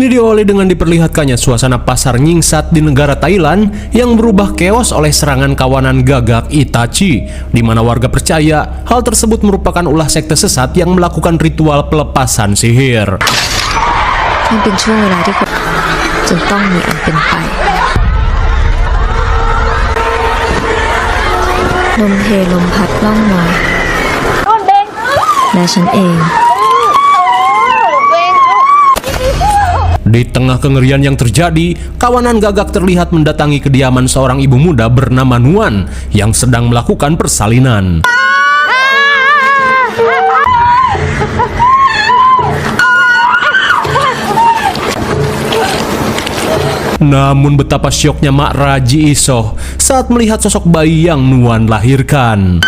Ini diawali dengan diperlihatkannya suasana pasar nyingsat di negara Thailand yang berubah keos oleh serangan kawanan gagak Itachi, di mana warga percaya hal tersebut merupakan ulah sekte sesat yang melakukan ritual pelepasan sihir. มันเป็นช่วงเวลาที่คนจนต้องมีอันเป็นไปลมเพลมพัดล่องมาและฉันเอง Di tengah kengerian yang terjadi, kawanan gagak terlihat mendatangi kediaman seorang ibu muda bernama Nuan yang sedang melakukan persalinan. Namun betapa syoknya Mak Raji Isoh saat melihat sosok bayi yang Nuan lahirkan.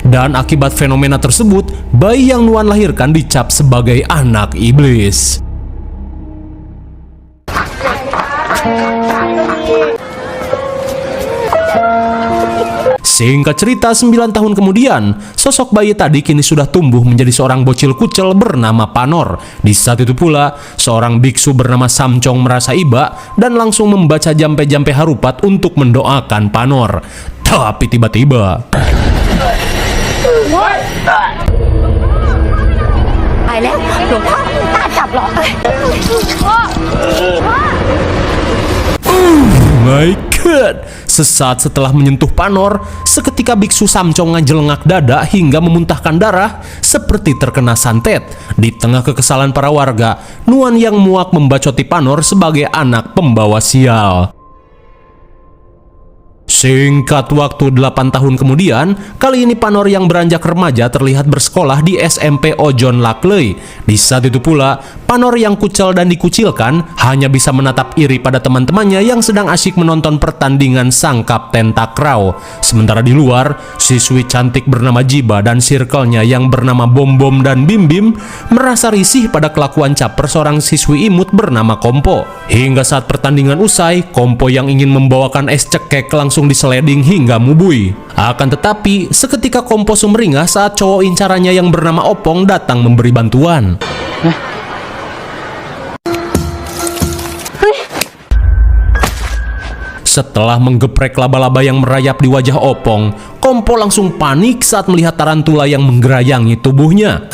Dan akibat fenomena tersebut, bayi yang Nuan lahirkan dicap sebagai anak iblis. Singkat cerita, 9 tahun kemudian, sosok bayi tadi kini sudah tumbuh menjadi seorang bocil kucel bernama Panor. Di saat itu pula, seorang biksu bernama Samcong merasa iba dan langsung membaca jampe-jampe harupat untuk mendoakan Panor. Tapi tiba-tiba... My God! Sesaat setelah menyentuh Panor, seketika biksu Samcong ngajelengak dada hingga memuntahkan darah seperti terkena santet. Di tengah kekesalan para warga, Nuan yang muak membacoti Panor sebagai anak pembawa sial. Singkat waktu 8 tahun kemudian, kali ini Panor yang beranjak remaja terlihat bersekolah di SMP Ojon Lakley. Di saat itu pula, Panor yang kucel dan dikucilkan hanya bisa menatap iri pada teman-temannya yang sedang asyik menonton pertandingan sang kapten takraw. Sementara di luar, siswi cantik bernama Jiba dan circle-nya yang bernama Bom Bom dan Bim Bim merasa risih pada kelakuan caper seorang siswi imut bernama Kompo. Hingga saat pertandingan usai, Kompo yang ingin membawakan es cekek langsung diseleding hingga mubui. Akan tetapi, seketika Kompo sumringah saat cowok incarannya yang bernama Opong datang memberi bantuan. Setelah menggeprek laba-laba yang merayap di wajah Opong, Kompo langsung panik saat melihat tarantula yang menggerayangi tubuhnya.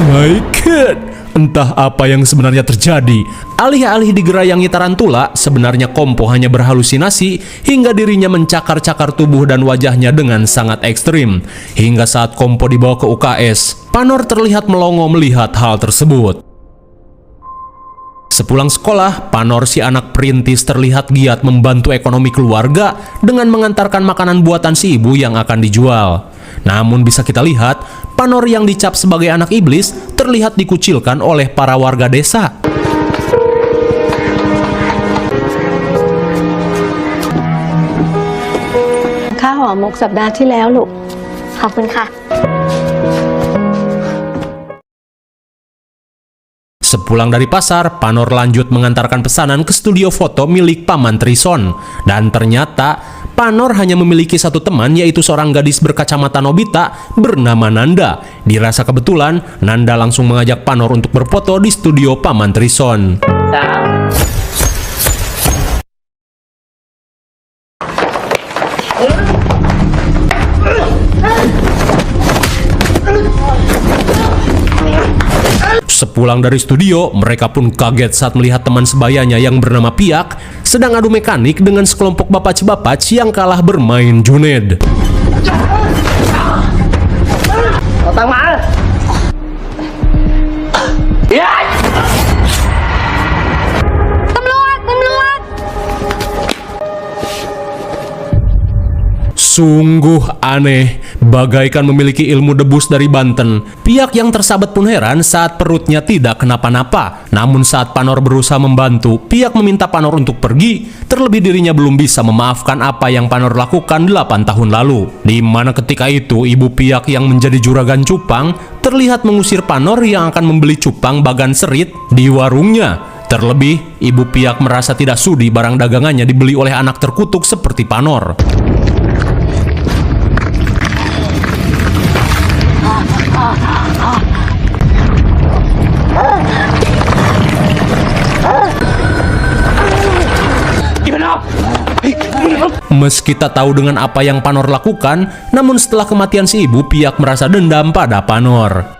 My God, entah apa yang sebenarnya terjadi. Alih-alih digerayangi tarantula, sebenarnya Kompo hanya berhalusinasi hingga dirinya mencakar-cakar tubuh dan wajahnya dengan sangat ekstrim. Hingga saat Kompo dibawa ke UKS, Panor terlihat melongo melihat hal tersebut. Sepulang sekolah, Panor si anak perintis terlihat giat membantu ekonomi keluarga dengan mengantarkan makanan buatan si ibu yang akan dijual. Namun bisa kita lihat, Panor yang dicap sebagai anak iblis terlihat dikucilkan oleh para warga desa.ข้าวห่อหมกสัปดาห์ที่แล้วลูกขอบคุณค่ะ Sepulang dari pasar, Panor lanjut mengantarkan pesanan ke studio foto milik Paman Trison. Dan ternyata, Panor hanya memiliki satu teman, yaitu seorang gadis berkacamata Nobita bernama Nanda. Dirasa kebetulan, Nanda langsung mengajak Panor untuk berfoto di studio Paman Trison. Sepulang dari studio, mereka pun kaget saat melihat teman sebayanya yang bernama Piak sedang adu mekanik dengan sekelompok bapac-bapac yang kalah bermain Juned. Sungguh aneh, bagaikan memiliki ilmu debus dari Banten. Pihak yang tersabat pun heran saat perutnya tidak kenapa-napa. Namun saat Panor berusaha membantu, pihak meminta Panor untuk pergi. Terlebih dirinya belum bisa memaafkan apa yang Panor lakukan 8 tahun lalu. Di mana ketika itu ibu pihak yang menjadi juragan cupang terlihat mengusir Panor yang akan membeli cupang bagan serit di warungnya. Terlebih, ibu pihak merasa tidak sudi barang dagangannya dibeli oleh anak terkutuk seperti Panor. Meski tak tahu dengan apa yang Panor lakukan, namun setelah kematian si ibu, pihak merasa dendam pada Panor.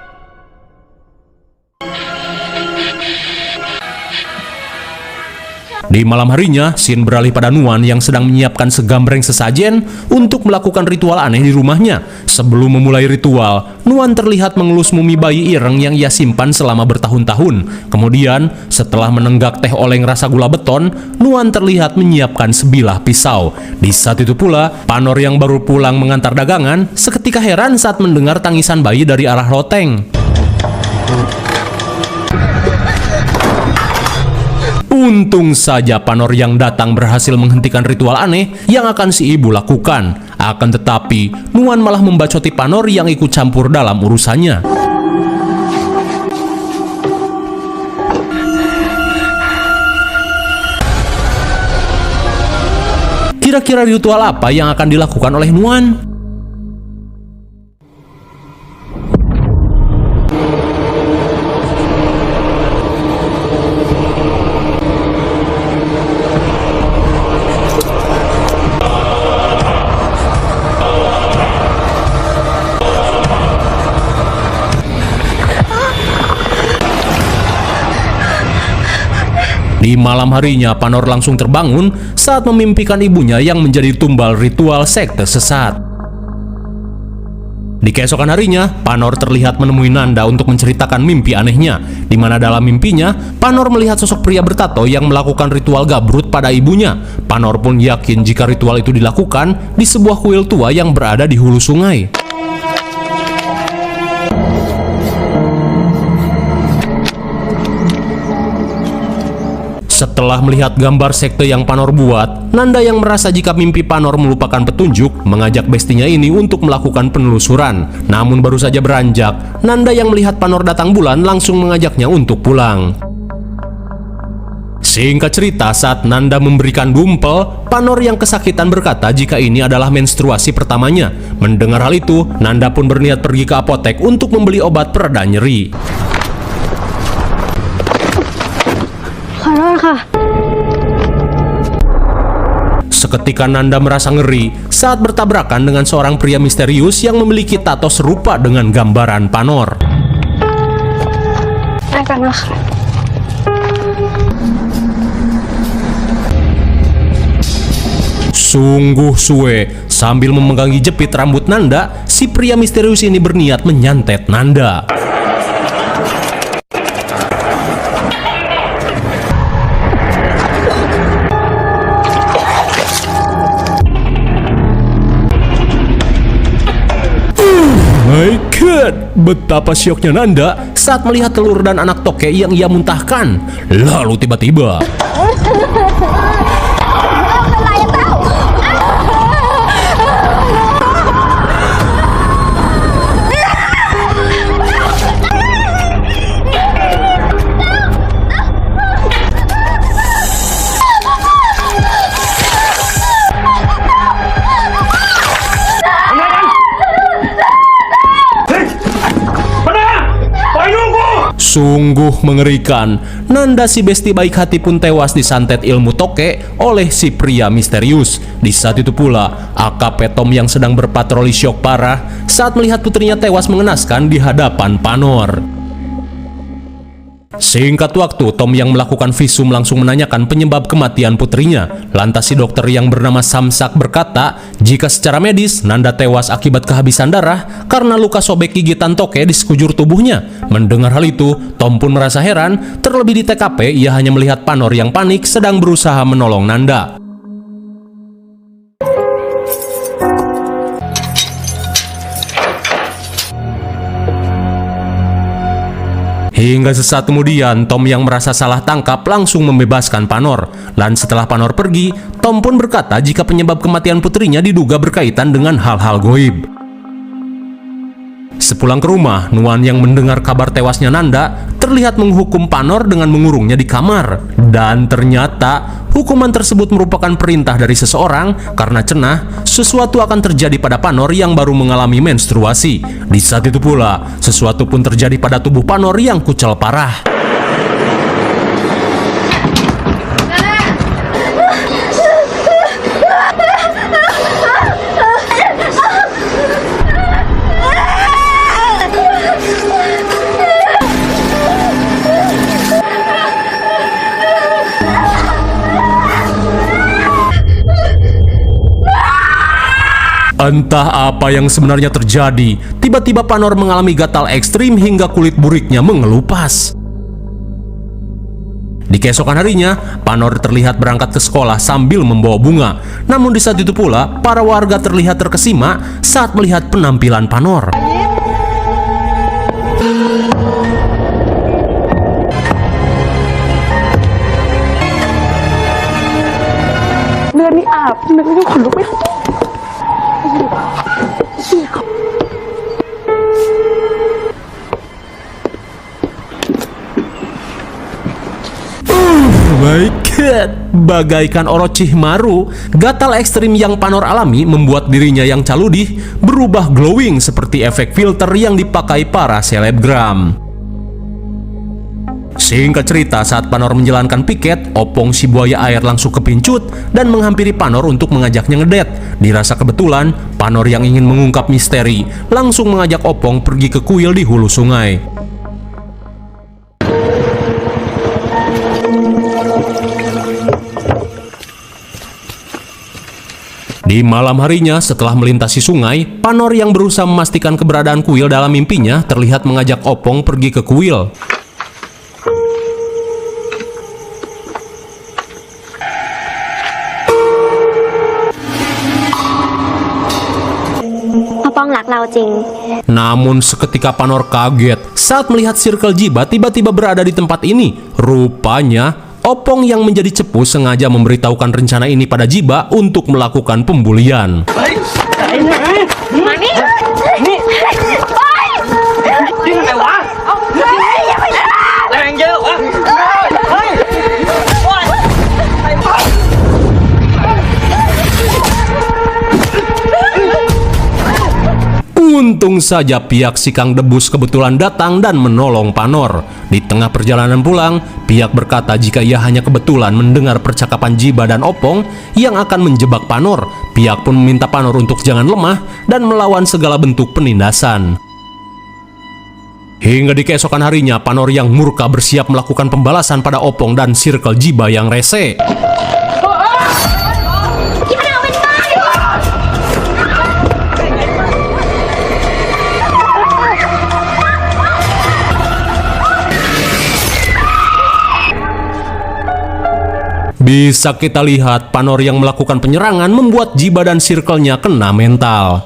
Di malam harinya, scene beralih pada Nuan yang sedang menyiapkan segambreng sesajen untuk melakukan ritual aneh di rumahnya. Sebelum memulai ritual, Nuan terlihat mengelus mumi bayi ireng yang ia simpan selama bertahun-tahun. Kemudian, setelah menenggak teh oleng rasa gula beton, Nuan terlihat menyiapkan sebilah pisau. Di saat itu pula, Panor yang baru pulang mengantar dagangan, seketika heran saat mendengar tangisan bayi dari arah loteng. Untung saja Panor yang datang berhasil menghentikan ritual aneh yang akan si ibu lakukan. Akan tetapi, Nuan malah membacoti Panor yang ikut campur dalam urusannya. Kira-kira ritual apa yang akan dilakukan oleh Nuan? Di malam harinya, Panor langsung terbangun saat memimpikan ibunya yang menjadi tumbal ritual sekte sesat. Di keesokan harinya, Panor terlihat menemui Nanda untuk menceritakan mimpi anehnya, di mana dalam mimpinya, Panor melihat sosok pria bertato yang melakukan ritual gabrut pada ibunya. Panor pun yakin jika ritual itu dilakukan di sebuah kuil tua yang berada di hulu sungai. Setelah melihat gambar sekte yang Panor buat, Nanda yang merasa jika mimpi Panor melupakan petunjuk, mengajak bestinya ini untuk melakukan penelusuran. Namun baru saja beranjak, Nanda yang melihat Panor datang bulan langsung mengajaknya untuk pulang. Singkat cerita, saat Nanda memberikan bumpel, Panor yang kesakitan berkata jika ini adalah menstruasi pertamanya. Mendengar hal itu, Nanda pun berniat pergi ke apotek untuk membeli obat pereda nyeri. Seketika Nanda merasa ngeri saat bertabrakan dengan seorang pria misterius yang memiliki tato serupa dengan gambaran Panor. Sungguh suwe, sambil memegangi jepit rambut Nanda, si pria misterius ini berniat menyantet Nanda. My God, betapa syoknya Nanda saat melihat telur dan anak toke yang ia muntahkan. Lalu tiba-tiba sungguh mengerikan. Nanda si besti baik hati pun tewas disantet ilmu toke oleh si pria misterius. Di saat itu pula, AKP Tom yang sedang berpatroli syok parah saat melihat putrinya tewas mengenaskan di hadapan Panor. Singkat waktu, Tom yang melakukan visum langsung menanyakan penyebab kematian putrinya. Lantas si dokter yang bernama Samsak berkata, jika secara medis, Nanda tewas akibat kehabisan darah karena luka sobek gigitan toke di sekujur tubuhnya. Mendengar hal itu, Tom pun merasa heran, terlebih di TKP ia hanya melihat Panor yang panik sedang berusaha menolong Nanda. Hingga sesaat kemudian, Tom yang merasa salah tangkap langsung membebaskan Panor. Dan setelah Panor pergi, Tom pun berkata jika penyebab kematian putrinya diduga berkaitan dengan hal-hal goib. Sepulang ke rumah, Nuan yang mendengar kabar tewasnya Nanda terlihat menghukum Panor dengan mengurungnya di kamar. Dan ternyata hukuman tersebut merupakan perintah dari seseorang karena cenah sesuatu akan terjadi pada Panor yang baru mengalami menstruasi. Di saat itu pula, sesuatu pun terjadi pada tubuh Panor yang kucel parah. Entah apa yang sebenarnya terjadi, tiba-tiba Panor mengalami gatal ekstrim hingga kulit buriknya mengelupas. Di keesokan harinya, Panor terlihat berangkat ke sekolah sambil membawa bunga. Namun di saat itu pula, para warga terlihat terkesima saat melihat penampilan Panor. My God, bagaikan Orochimaru, gatal ekstrim yang Panor alami membuat dirinya yang caludih berubah glowing seperti efek filter yang dipakai para selebgram. Singkat cerita, saat Panor menjalankan piket, Opong si buaya air langsung kepincut dan menghampiri Panor untuk mengajaknya ngedet. Dirasa kebetulan, Panor yang ingin mengungkap misteri langsung mengajak Opong pergi ke kuil di hulu sungai. Di malam harinya, setelah melintasi sungai, Panor yang berusaha memastikan keberadaan kuil dalam mimpinya terlihat mengajak Opong pergi ke kuil. Opong rakเราจริง Namun seketika Panor kaget saat melihat Circle Jiba tiba-tiba berada di tempat ini. Rupanya Opong yang menjadi cepu sengaja memberitahukan rencana ini pada Jiba untuk melakukan pembulian. Untung saja pihak si Kang Debus kebetulan datang dan menolong Panor. Di tengah perjalanan pulang, pihak berkata jika ia hanya kebetulan mendengar percakapan Jiba dan Opong yang akan menjebak Panor. Pihak pun meminta Panor untuk jangan lemah dan melawan segala bentuk penindasan. Hingga di keesokan harinya, Panor yang murka bersiap melakukan pembalasan pada Opong dan Circle Jiba yang rese. Bisa kita lihat, Panor yang melakukan penyerangan membuat Jiba dan circle-nya kena mental.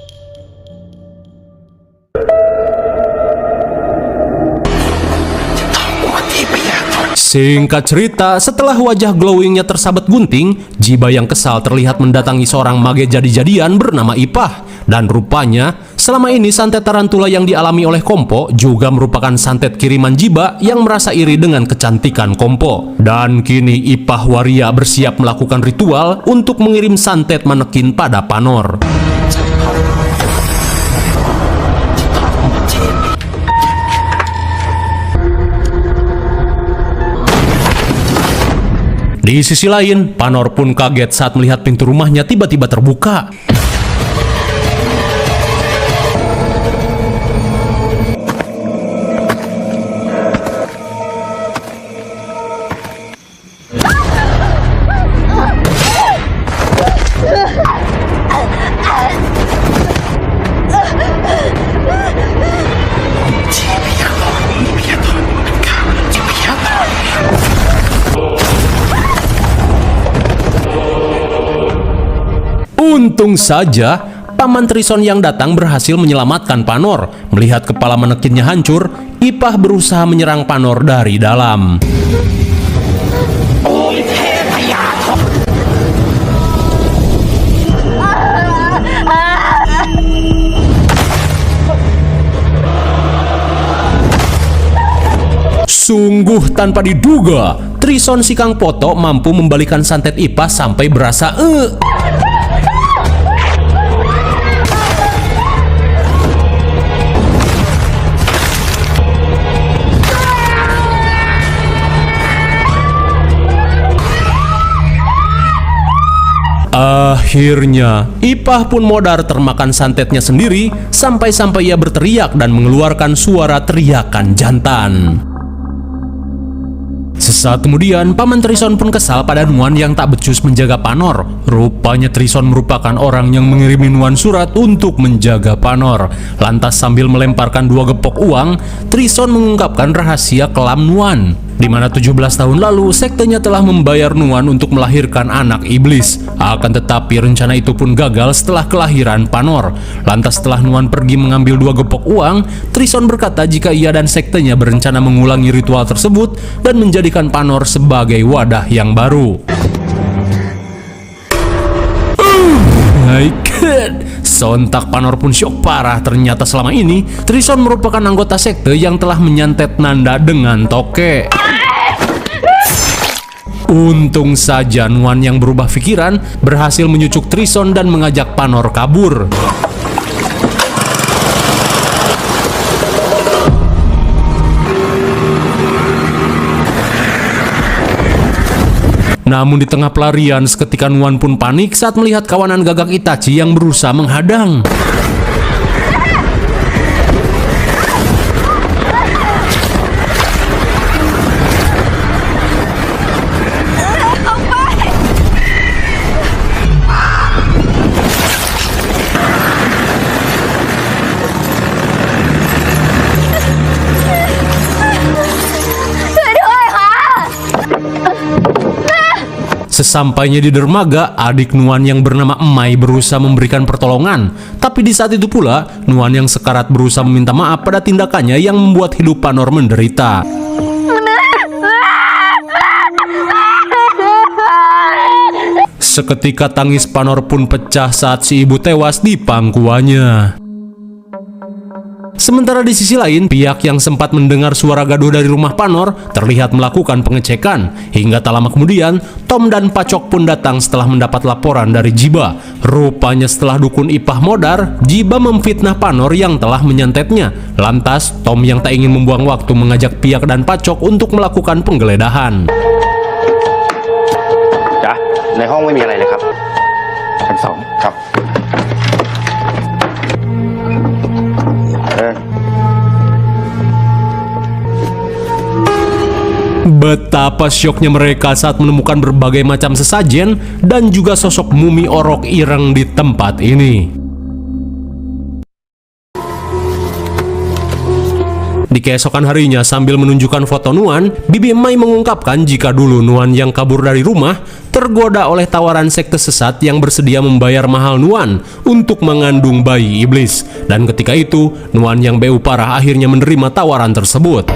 Singkat cerita, setelah wajah glowingnya tersabat gunting, Jiba yang kesal terlihat mendatangi seorang mage jadi-jadian bernama Ipah. Dan rupanya, selama ini santet tarantula yang dialami oleh Kompo juga merupakan santet kiriman Jiba yang merasa iri dengan kecantikan Kompo. Dan kini Ipah Waria bersiap melakukan ritual untuk mengirim santet manekin pada Panor. Di sisi lain, Panor pun kaget saat melihat pintu rumahnya tiba-tiba terbuka. Untung saja, Paman Trison yang datang berhasil menyelamatkan Panor. Melihat kepala manekinnya hancur, Ipah berusaha menyerang Panor dari dalam. Sungguh tanpa diduga, Trison si Kang Poto mampu membalikan santet Ipah sampai berasa Akhirnya, Ipah pun modar termakan santetnya sendiri sampai-sampai ia berteriak dan mengeluarkan suara teriakan jantan. Sesaat kemudian, Paman Trison pun kesal pada Nuan yang tak becus menjaga Panor. Rupanya Trison merupakan orang yang mengirimi Nuan surat untuk menjaga Panor. Lantas sambil melemparkan 2 gepok uang, Trison mengungkapkan rahasia kelam Nuan, di mana 17 tahun lalu sektenya telah membayar Nuan untuk melahirkan anak iblis. Akan tetapi rencana itu pun gagal setelah kelahiran Panor. Lantas setelah Nuan pergi mengambil 2 gepok uang, Trison berkata jika ia dan sektenya berencana mengulangi ritual tersebut dan menjadikan Panor sebagai wadah yang baru. My God! Sontak Panor pun syok parah. Ternyata selama ini Trison merupakan anggota sekte yang telah menyantet Nanda dengan toke. Untung saja Nuan yang berubah pikiran berhasil menyucuk Trison dan mengajak Panor kabur. Namun di tengah pelarian, seketika Nuan pun panik saat melihat kawanan gagak Itachi yang berusaha menghadang. Sesampainya di dermaga, adik Nuan yang bernama Emai berusaha memberikan pertolongan. Tapi di saat itu pula, Nuan yang sekarat berusaha meminta maaf pada tindakannya yang membuat hidup Panor menderita. Seketika tangis Panor pun pecah saat si ibu tewas di pangkuannya. Sementara di sisi lain, pihak yang sempat mendengar suara gaduh dari rumah Panor terlihat melakukan pengecekan. Hingga tak lama kemudian, Tom dan Pacok pun datang setelah mendapat laporan dari Jiba. Rupanya setelah dukun Ipah modar, Jiba memfitnah Panor yang telah menyantetnya. Lantas, Tom yang tak ingin membuang waktu mengajak pihak dan Pacok untuk melakukan penggeledahan. จ๊ะในห้องไม่มีอะไรเลยครับชั้น2ครับ Betapa syoknya mereka saat menemukan berbagai macam sesajen dan juga sosok mumi orok ireng di tempat ini. Di keesokan harinya, sambil menunjukkan foto Nuan, Bibi Emai mengungkapkan jika dulu Nuan yang kabur dari rumah tergoda oleh tawaran sekte sesat yang bersedia membayar mahal Nuan untuk mengandung bayi iblis. Dan ketika itu, Nuan yang BU parah akhirnya menerima tawaran tersebut.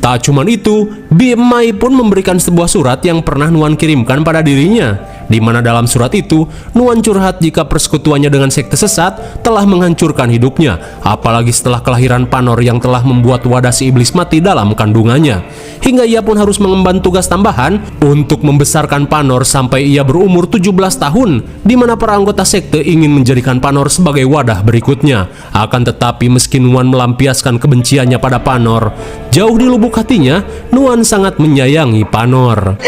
Tak cuman itu, Bibi Emai pun memberikan sebuah surat yang pernah Nuan kirimkan pada dirinya, di mana dalam surat itu Nuan curhat jika persekutuannya dengan sekte sesat telah menghancurkan hidupnya, apalagi setelah kelahiran Panor yang telah membuat wadah si iblis mati dalam kandungannya. Hingga ia pun harus mengemban tugas tambahan untuk membesarkan Panor sampai ia berumur 17 tahun, di mana para anggota sekte ingin menjadikan Panor sebagai wadah berikutnya. Akan tetapi meski Nuan melampiaskan kebenciannya pada Panor, jauh di lubuk hatinya Nuan sangat menyayangi Panor.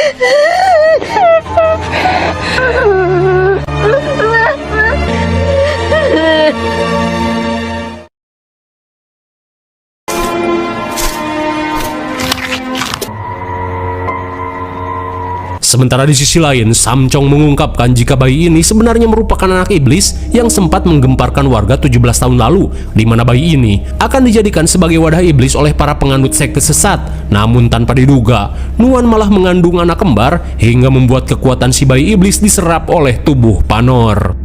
Sementara di sisi lain, Samcong mengungkapkan jika bayi ini sebenarnya merupakan anak iblis yang sempat menggemparkan warga 17 tahun lalu, di mana bayi ini akan dijadikan sebagai wadah iblis oleh para penganut sekte sesat. Namun tanpa diduga, Nuan malah mengandung anak kembar hingga membuat kekuatan si bayi iblis diserap oleh tubuh Panor.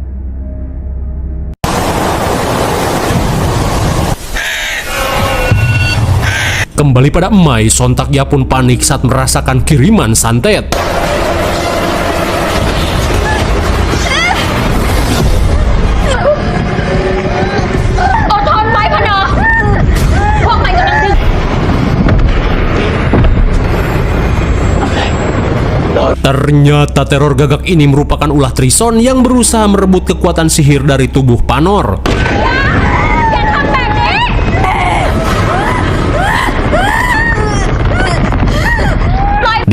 Kembali pada Emai, sontak ia pun panik saat merasakan kiriman santet. Ternyata teror gagak ini merupakan ulah Trison yang berusaha merebut kekuatan sihir dari tubuh Panor.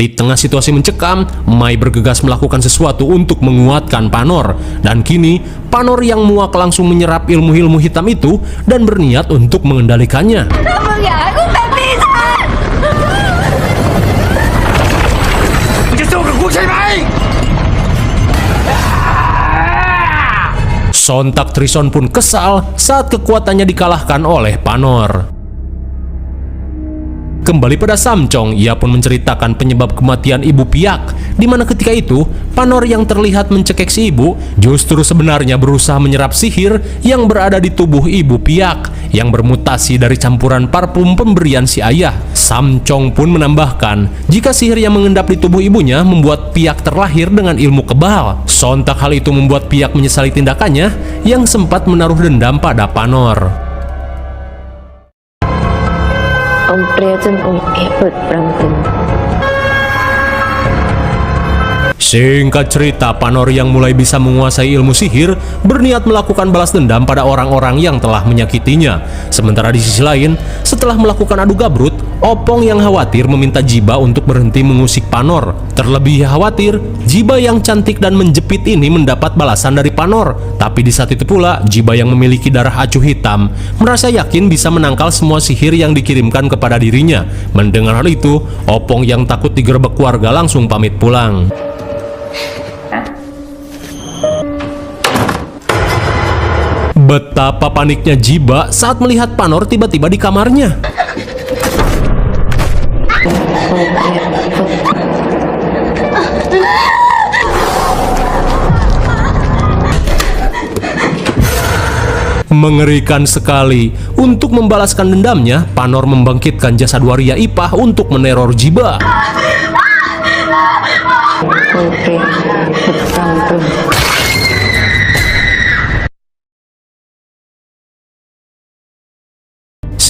Di tengah situasi mencekam, Mai bergegas melakukan sesuatu untuk menguatkan Panor. Dan kini, Panor yang muak langsung menyerap ilmu-ilmu hitam itu dan berniat untuk mengendalikannya. Sontak Trison pun kesal saat kekuatannya dikalahkan oleh Panor. Kembali pada Samcong, ia pun menceritakan penyebab kematian ibu Piak, di mana ketika itu Panor yang terlihat mencekik si ibu justru sebenarnya berusaha menyerap sihir yang berada di tubuh ibu Piak yang bermutasi dari campuran parfum pemberian si ayah. Samcong pun menambahkan jika sihir yang mengendap di tubuh ibunya membuat Piak terlahir dengan ilmu kebal. Sontak hal itu membuat Piak menyesali tindakannya yang sempat menaruh dendam pada Panor. Ông Pria chân ông Ebert Brampton. Singkat cerita, Panor yang mulai bisa menguasai ilmu sihir berniat melakukan balas dendam pada orang-orang yang telah menyakitinya. Sementara di sisi lain, setelah melakukan adu gabrut, Opong yang khawatir meminta Jiba untuk berhenti mengusik Panor. Terlebih khawatir, Jiba yang cantik dan menjepit ini mendapat balasan dari Panor. Tapi di saat itu pula, Jiba yang memiliki darah acuh hitam merasa yakin bisa menangkal semua sihir yang dikirimkan kepada dirinya. Mendengar hal itu, Opong yang takut digerebek keluarga langsung pamit pulang. Betapa paniknya Jiba saat melihat Panor tiba-tiba di kamarnya. Mengerikan sekali. Untuk membalaskan dendamnya, Panor membangkitkan jasad waria Ipah untuk meneror Jiba.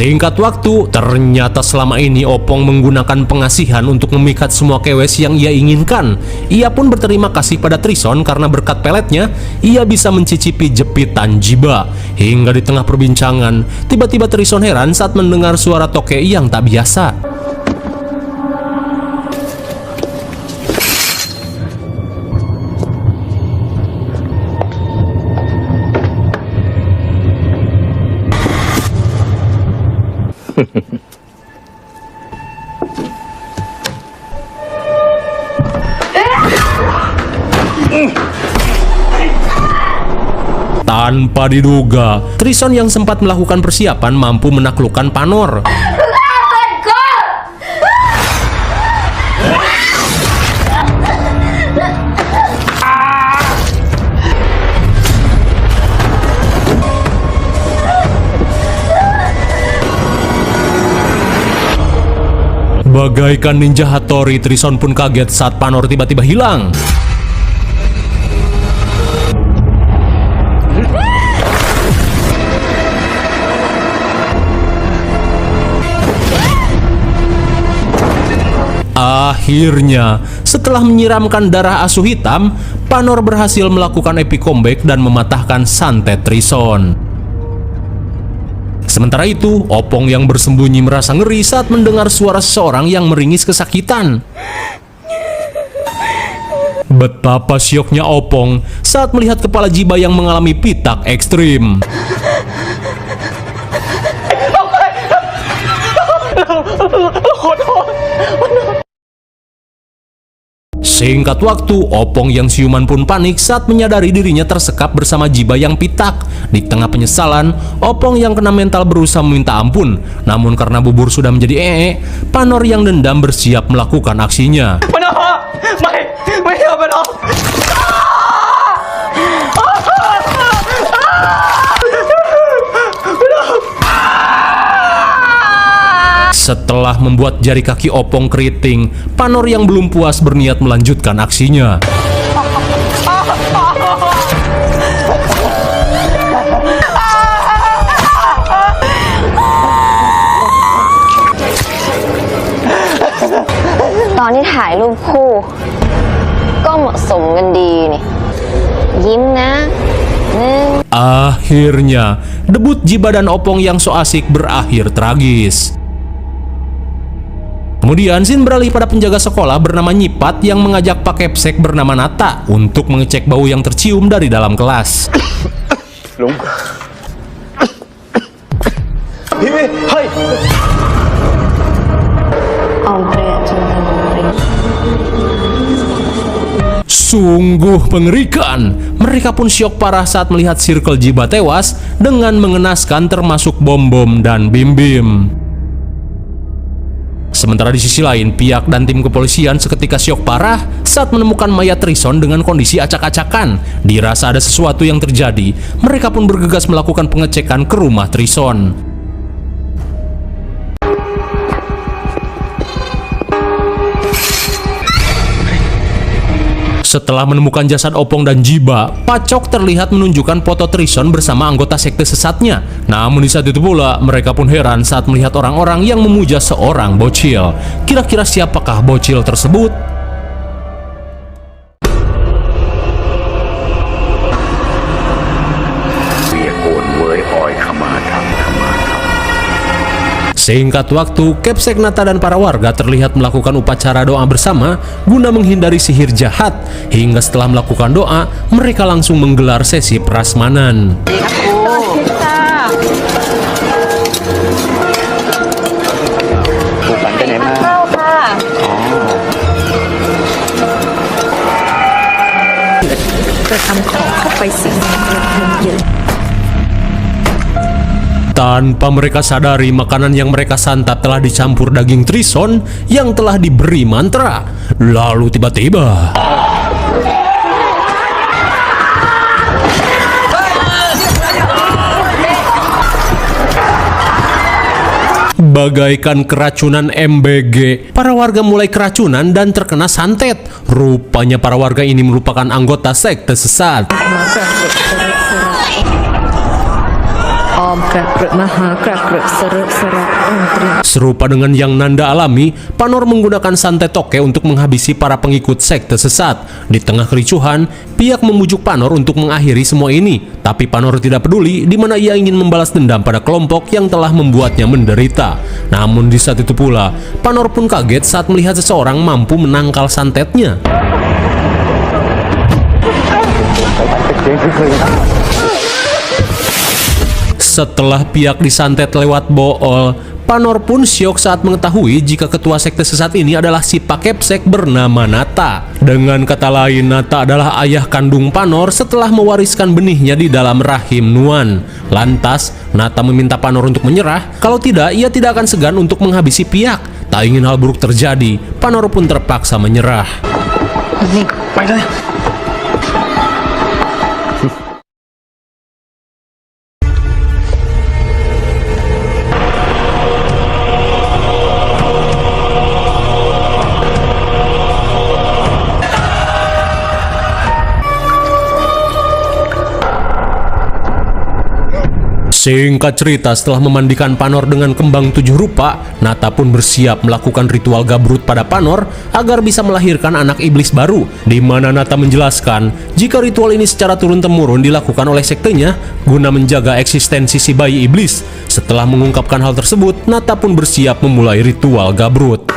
Singkat waktu, ternyata selama ini Opong menggunakan pengasihan untuk memikat semua kewes yang ia inginkan. Ia pun berterima kasih pada Trison karena berkat peletnya, ia bisa mencicipi jepitan Jiba. Hingga di tengah perbincangan, tiba-tiba Trison heran saat mendengar suara toke yang tak biasa. Tanpa diduga, Trison yang sempat melakukan persiapan mampu menaklukkan Panor. Bagaikan ninja Hattori, Trison pun kaget saat Panor tiba-tiba hilang. Akhirnya, setelah menyiramkan darah asuh hitam, Panor berhasil melakukan epic comeback dan mematahkan santet Trison. Sementara itu, Opong yang bersembunyi merasa ngeri saat mendengar suara seseorang yang meringis kesakitan. Betapa syoknya Opong saat melihat kepala Jiba yang mengalami pitak ekstrim. Singkat waktu, Opong yang siuman pun panik saat menyadari dirinya tersekap bersama Jiba yang pitak. Di tengah penyesalan, Opong yang kena mental berusaha meminta ampun. Namun karena bubur sudah menjadi Panor yang dendam bersiap melakukan aksinya. Setelah membuat jari kaki Opong keriting, Panor yang belum puas berniat melanjutkan aksinya. Tadi ถ่ายรูปคู่ก็เหมาะสมกันดีนี่ยิ้มนะ Akhirnya, debut Jiba dan Opong yang so asik berakhir tragis. Kemudian Sin beralih pada penjaga sekolah bernama Nyipat yang mengajak Pak Kepsek bernama Nata untuk mengecek bau yang tercium dari dalam kelas. Sungguh mengerikan. Mereka pun syok parah saat melihat Circle Jiba tewas dengan mengenaskan termasuk bom-bom dan bim-bim. Sementara di sisi lain, Piak dan tim kepolisian seketika syok parah saat menemukan mayat Trison dengan kondisi acak-acakan. Dirasa ada sesuatu yang terjadi, mereka pun bergegas melakukan pengecekan ke rumah Trison. Setelah menemukan jasad Opong dan Jiba, Pacok terlihat menunjukkan foto Trison bersama anggota sekte sesatnya. Namun di saat itu pula, mereka pun heran saat melihat orang-orang yang memuja seorang bocil. Kira-kira siapakah bocil tersebut? Singkat waktu, Kepsek, Nata, dan para warga terlihat melakukan upacara doa bersama guna menghindari sihir jahat. Hingga setelah melakukan doa, mereka langsung menggelar sesi prasmanan. Tanpa mereka sadari, makanan yang mereka santap telah dicampur daging Trison yang telah diberi mantra. Lalu tiba-tiba bagaikan keracunan MBG, para warga mulai keracunan dan terkena santet. Rupanya para warga ini merupakan anggota sekte sesat. Serupa dengan yang Nanda alami, Panor menggunakan santet toke untuk menghabisi para pengikut sekte sesat. Di tengah kericuhan, Piak memujuk Panor untuk mengakhiri semua ini. Tapi Panor tidak peduli, di mana ia ingin membalas dendam pada kelompok yang telah membuatnya menderita. Namun di saat itu pula, Panor pun kaget saat melihat seseorang mampu menangkal santetnya. Setelah Piak disantet lewat bool, Panor pun syok saat mengetahui jika ketua sekte sesat ini adalah si Pak Kepsek bernama Nata. Dengan kata lain, Nata adalah ayah kandung Panor setelah mewariskan benihnya di dalam rahim Nuan. Lantas, Nata meminta Panor untuk menyerah, kalau tidak ia tidak akan segan untuk menghabisi Piak. Tak ingin hal buruk terjadi, Panor pun terpaksa menyerah. Singkat cerita, setelah memandikan Panor dengan kembang 7 rupa, Nata pun bersiap melakukan ritual gabrut pada Panor agar bisa melahirkan anak iblis baru, di mana Nata menjelaskan jika ritual ini secara turun-temurun dilakukan oleh sektenya guna menjaga eksistensi si bayi iblis. Setelah mengungkapkan hal tersebut, Nata pun bersiap memulai ritual gabrut.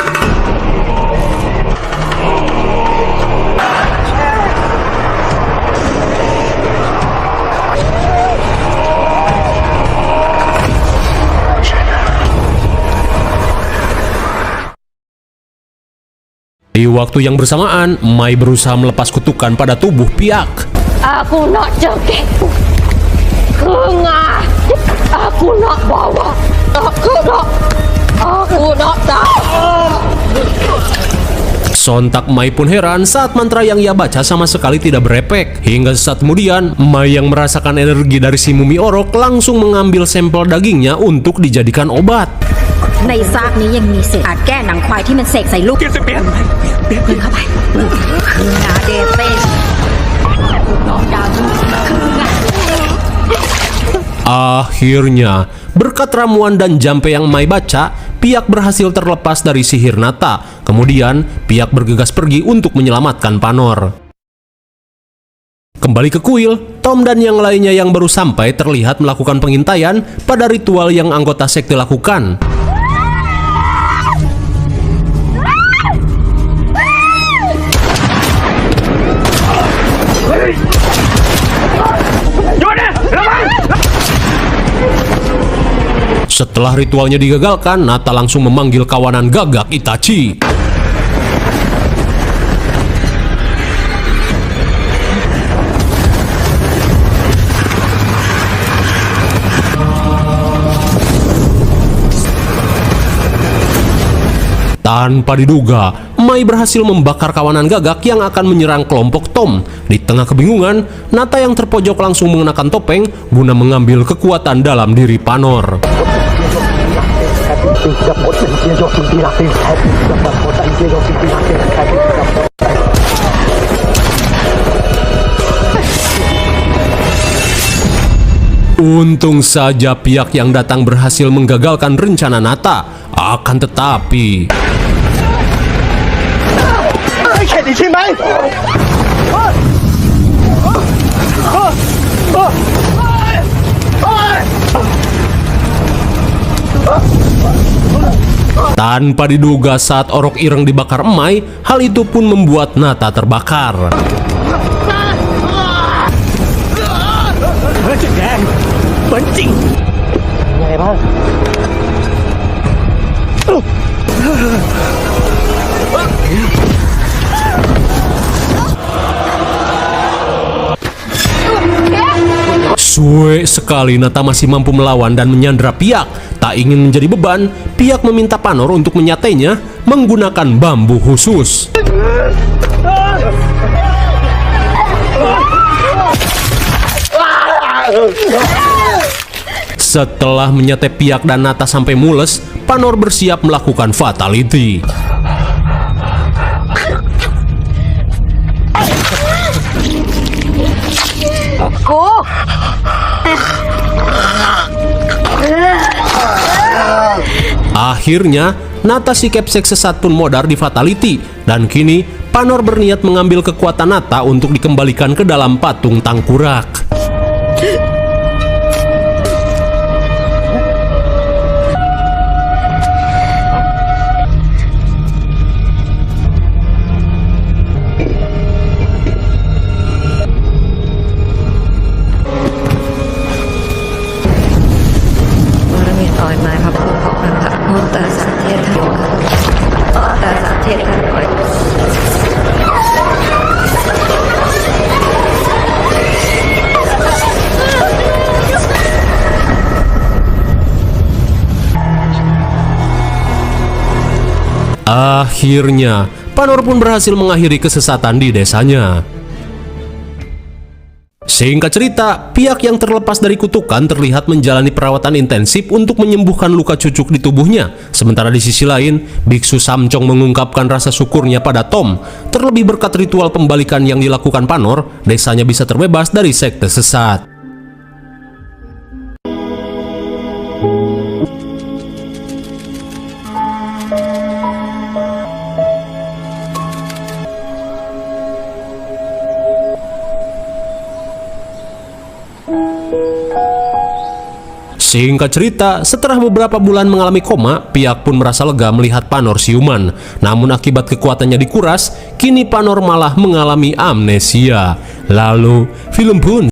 Di waktu yang bersamaan, Mai berusaha melepas kutukan pada tubuh Piak. Aku nak jaketku. Kengah. Aku nak bawa. Aku nak tahu. Sontak Mai pun heran saat mantra yang ia baca sama sekali tidak berefek. Hingga sesaat kemudian, Mai yang merasakan energi dari si mumi orok langsung mengambil sampel dagingnya untuk dijadikan obat. ในซากนี้ยังมีเศษอาจแก้หนังควายที่มันเสกใส่ลูกเดินเข้าไปคือนาเดเต้น้องดาวคืองา Akhirnya, berkat ramuan dan jampe yang Mai baca, Piak berhasil terlepas dari sihir Nata. Kemudian, Piak bergegas pergi untuk menyelamatkan Panor. Kembali ke kuil, Tom dan yang lainnya yang baru sampai terlihat melakukan pengintaian pada ritual yang anggota sekte lakukan. Setelah ritualnya digagalkan, Nata langsung memanggil kawanan gagak Itachi. Tanpa diduga, Mai berhasil membakar kawanan gagak yang akan menyerang kelompok Tom. Di tengah kebingungan, Nata yang terpojok langsung mengenakan topeng guna mengambil kekuatan dalam diri Panor. Untung saja pihak yang datang berhasil menggagalkan rencana Nata. Akan tetapi... Tanpa diduga saat orok ireng dibakar Mai, hal itu pun membuat Nata terbakar. Suwe sekali Nata masih mampu melawan dan menyandra Piak. Tak ingin menjadi beban, Piak meminta Panor untuk menyatainya menggunakan bambu khusus. Setelah menyatai Piak dan Nata sampai mules, Panor bersiap melakukan fatality. Akhirnya, Nata si Kepsek sesat pun modar di fatality, dan kini Panor berniat mengambil kekuatan Nata untuk dikembalikan ke dalam patung tangkurak. Akhirnya, Panor pun berhasil mengakhiri kesesatan di desanya. Singkat cerita, pihak yang terlepas dari kutukan terlihat menjalani perawatan intensif untuk menyembuhkan luka cucuk di tubuhnya. Sementara di sisi lain, Biksu Samcong mengungkapkan rasa syukurnya pada Tom. Terlebih berkat ritual pembalikan yang dilakukan Panor, desanya bisa terbebas dari sekte sesat. Singkat cerita, setelah beberapa bulan mengalami koma, pihak pun merasa lega melihat Panor siuman. Namun akibat kekuatannya dikuras, kini Panor malah mengalami amnesia. Lalu, film pun